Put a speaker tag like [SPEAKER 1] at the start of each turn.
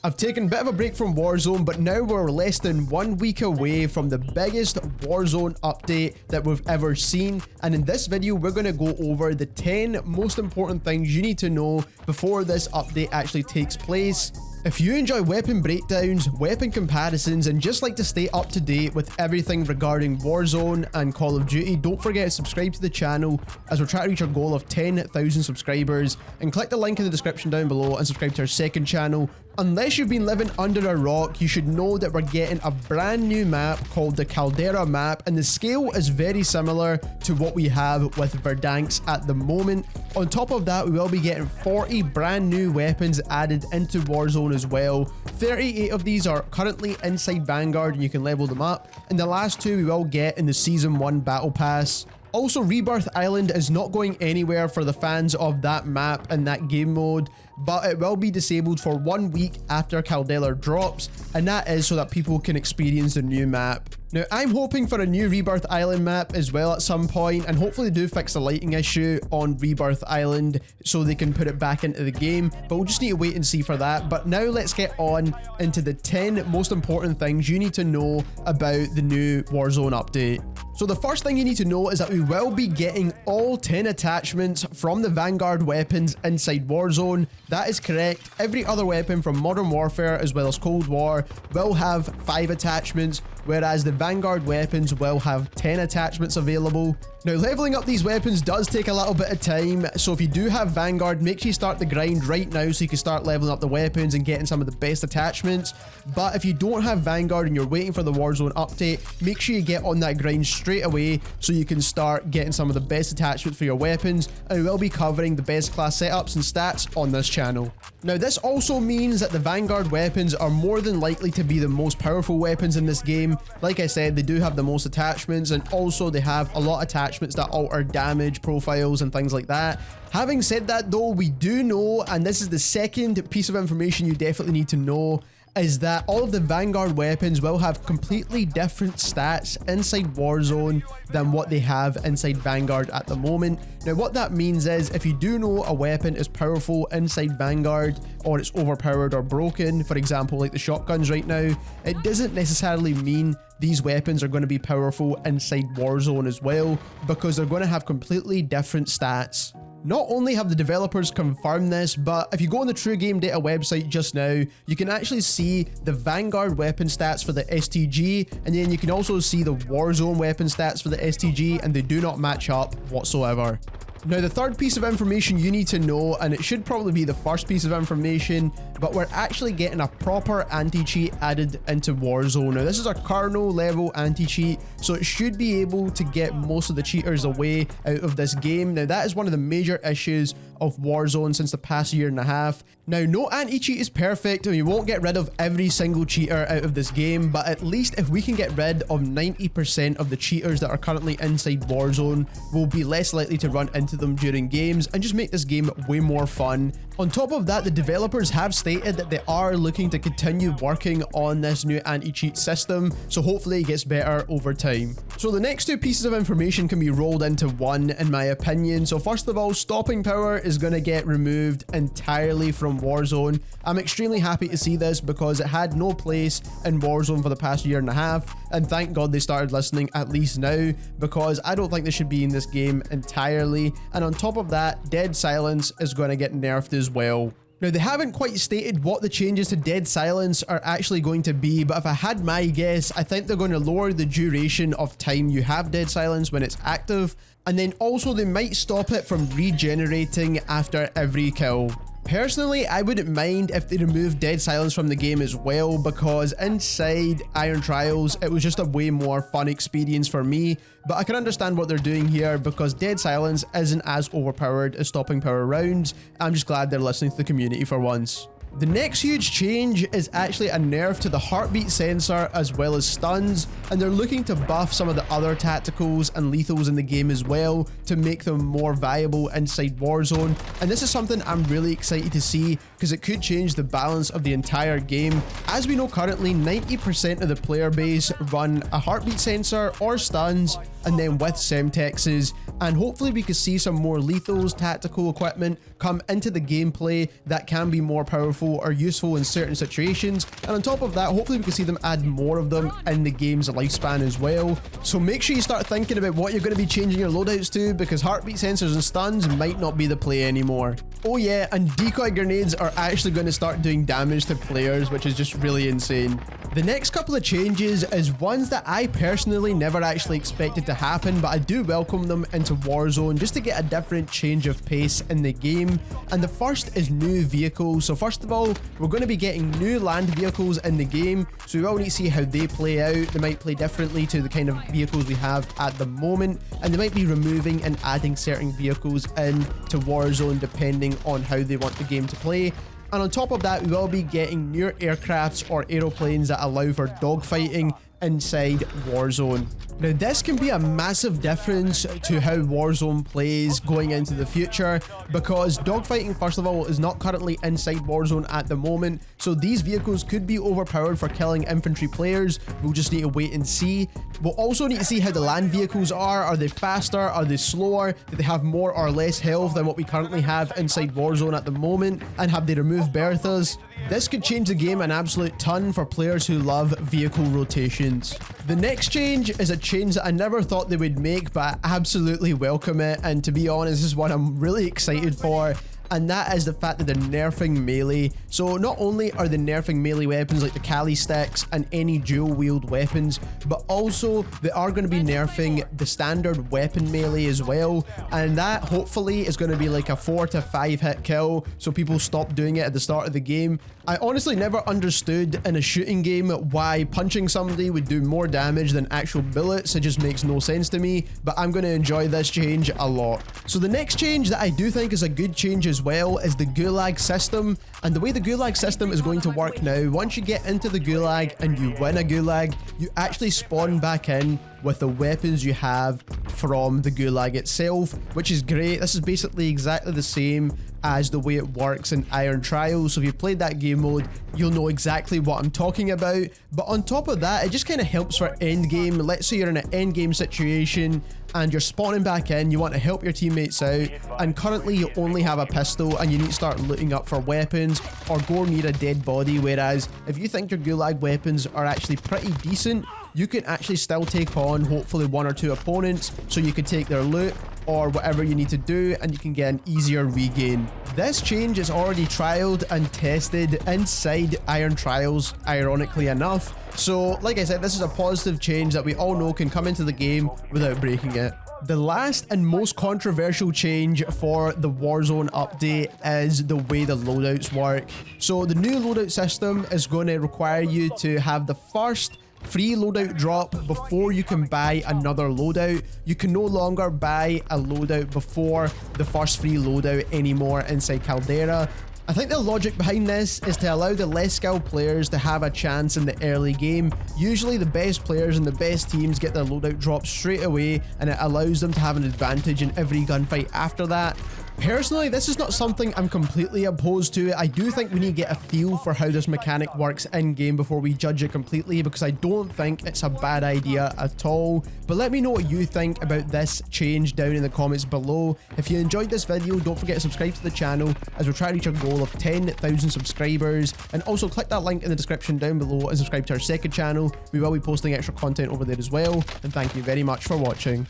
[SPEAKER 1] I've taken a bit of a break from Warzone, but now we're less than 1 week away from the biggest Warzone update that we've ever seen. And in this video, we're going to go over the 10 most important things you need to know before this update actually takes place. If you enjoy weapon breakdowns, weapon comparisons, and just like to stay up to date with everything regarding Warzone and Call of Duty, don't forget to subscribe to the channel as we're trying to reach our goal of 10,000 subscribers, and click the link in the description down below and subscribe to our second channel. Unless you've been living under a rock, you should know that we're getting a brand new map called the Caldera Map, and the scale is very similar to what we have with Verdansk at the moment. On top of that, we will be getting 40 brand new weapons added into Warzone as well. 38 of these are currently inside Vanguard and you can level them up, and the last two we will get in the Season 1 Battle Pass. Also, Rebirth Island is not going anywhere for the fans of that map and that game mode, but it will be disabled for 1 week after Caldera drops, and that is so that people can experience the new map. Now, I'm hoping for a new Rebirth Island map as well at some point, and hopefully they do fix the lighting issue on Rebirth Island so they can put it back into the game, but we'll just need to wait and see for that. But now let's get on into the 10 most important things you need to know about the new Warzone update. So the first thing you need to know is that we will be getting all 10 attachments from the Vanguard weapons inside Warzone. That is correct. Every other weapon from Modern Warfare as well as Cold War will have 5 attachments, whereas the Vanguard weapons will have 10 attachments available. Now, leveling up these weapons does take a little bit of time, so if you do have Vanguard, make sure you start the grind right now so you can start leveling up the weapons and getting some of the best attachments. But if you don't have Vanguard and you're waiting for the Warzone update, make sure you get on that grind straight away so you can start getting some of the best attachments for your weapons, and we will be covering the best class setups and stats on this channel. Now, this also means that the Vanguard weapons are more than likely to be the most powerful weapons in this game. Like I said, they do have the most attachments, and also they have a lot of attachments that alter damage profiles and things like that. Having said that though, we do know, and this is the second piece of information you definitely need to know, is that all of the Vanguard weapons will have completely different stats inside Warzone than what they have inside Vanguard at the moment. Now, what that means is if you do know a weapon is powerful inside Vanguard, or it's overpowered or broken, for example like the shotguns right now, it doesn't necessarily mean these weapons are going to be powerful inside Warzone as well, because they're going to have completely different stats. Not only have the developers confirmed this, but if you go on the True Game Data website just now, you can actually see the Vanguard weapon stats for the STG, and then you can also see the Warzone weapon stats for the STG, and they do not match up whatsoever. Now, the third piece of information you need to know, and it should probably be the first piece of information, but we're actually getting a proper anti-cheat added into Warzone. Now, this is a kernel level anti-cheat, so it should be able to get most of the cheaters away out of this game. Now, that is one of the major issues of Warzone since the past year and a half. Now, no anti-cheat is perfect, and we won't get rid of every single cheater out of this game, but at least if we can get rid of 90% of the cheaters that are currently inside Warzone, we'll be less likely to run into them during games and just make this game way more fun. On top of that, the developers have stated that they are looking to continue working on this new anti-cheat system, so hopefully it gets better over time. So the next two pieces of information can be rolled into one, in my opinion. So first of all, stopping power is going to get removed entirely from Warzone. I'm extremely happy to see this because it had no place in Warzone for the past year and a half, and thank God they started listening at least now, because I don't think they should be in this game entirely. And on top of that, dead silence is going to get nerfed as well. Now, they haven't quite stated what the changes to dead silence are actually going to be, but if I had my guess, I think they're going to lower the duration of time you have dead silence when it's active, and then also they might stop it from regenerating after every kill. Personally, I wouldn't mind if they removed dead silence from the game as well, because inside Iron Trials, it was just a way more fun experience for me, but I can understand what they're doing here because dead silence isn't as overpowered as stopping power rounds. I'm just glad they're listening to the community for once. The next huge change is actually a nerf to the heartbeat sensor as well as stuns, and they're looking to buff some of the other tacticals and lethals in the game as well to make them more viable inside Warzone. And this is something I'm really excited to see because it could change the balance of the entire game. As we know currently, 90% of the player base run a heartbeat sensor or stuns, and then with Semtexes, and hopefully we could see some more lethals, tactical equipment come into the gameplay that can be more powerful or useful in certain situations. And on top of that, hopefully we can see them add more of them in the game's lifespan as well. So make sure you start thinking about what you're going to be changing your loadouts to, because heartbeat sensors and stuns might not be the play anymore. Oh yeah, and decoy grenades are actually going to start doing damage to players, which is just really insane. The next couple of changes is ones that I personally never actually expected to happen, but I do welcome them into Warzone just to get a different change of pace in the game. And the first is new vehicles. So first of all, we're going to be getting new land vehicles in the game, so we all need to see how they play out. They might play differently to the kind of vehicles we have at the moment, and they might be removing and adding certain vehicles into Warzone depending on how they want the game to play. And on top of that, we will be getting new aircrafts or aeroplanes that allow for dogfighting inside Warzone. Now this can be a massive difference to how Warzone plays going into the future, because dogfighting, first of all, is not currently inside Warzone at the moment, so these vehicles could be overpowered for killing infantry players. We'll just need to wait and see. We'll also need to see how the land vehicles are. Are they faster? Are they slower? Do they have more or less health than what we currently have inside Warzone at the moment? And have they removed Berthas? This could change the game an absolute ton for players who love vehicle rotations. The next change is a change that I never thought they would make, but I absolutely welcome it, and to be honest, this is what I'm really excited for. And that is the fact that they're nerfing melee. So not only are they nerfing melee weapons like the Kali sticks and any dual wield weapons, but also they are going to be nerfing the standard weapon melee as well. And that hopefully is going to be like a 4 to 5 hit kill, so people stop doing it at the start of the game. I honestly never understood in a shooting game why punching somebody would do more damage than actual bullets. It just makes no sense to me, but I'm going to enjoy this change a lot. So the next change that I do think is a good change as well is the Gulag System. And the way the Gulag System is going to work now, once you get into the Gulag and you win a Gulag, you actually spawn back in with the weapons you have from the Gulag itself, which is great. This is basically exactly the same as the way it works in Iron Trials. So if you've played that game mode, you'll know exactly what I'm talking about. But on top of that, it just kind of helps for endgame. Let's say you're in an endgame situation and you're spawning back in, you want to help your teammates out, and currently you only have a pistol and you need to start looting up for weapons or go near a dead body. Whereas if you think your Gulag weapons are actually pretty decent, you can actually still take on hopefully 1 or 2 opponents, so you can take their loot or whatever you need to do, and you can get an easier regain. This change is already trialed and tested inside Iron Trials, ironically enough. So like I said, this is a positive change that we all know can come into the game without breaking it. The last and most controversial change for the Warzone update is the way the loadouts work. So the new loadout system is going to require you to have the first free loadout drop before you can buy another loadout. You can no longer buy a loadout before the first free loadout anymore inside Caldera. I think the logic behind this is to allow the less skilled players to have a chance in the early game. Usually the best players and the best teams get their loadout drops straight away, and it allows them to have an advantage in every gunfight after that. Personally, this is not something I'm completely opposed to. I do think we need to get a feel for how this mechanic works in-game before we judge it completely, because I don't think it's a bad idea at all. But let me know what you think about this change down in the comments below. If you enjoyed this video, don't forget to subscribe to the channel as we're trying to reach our goal of 10,000 subscribers. And also click that link in the description down below and subscribe to our second channel. We will be posting extra content over there as well. And thank you very much for watching.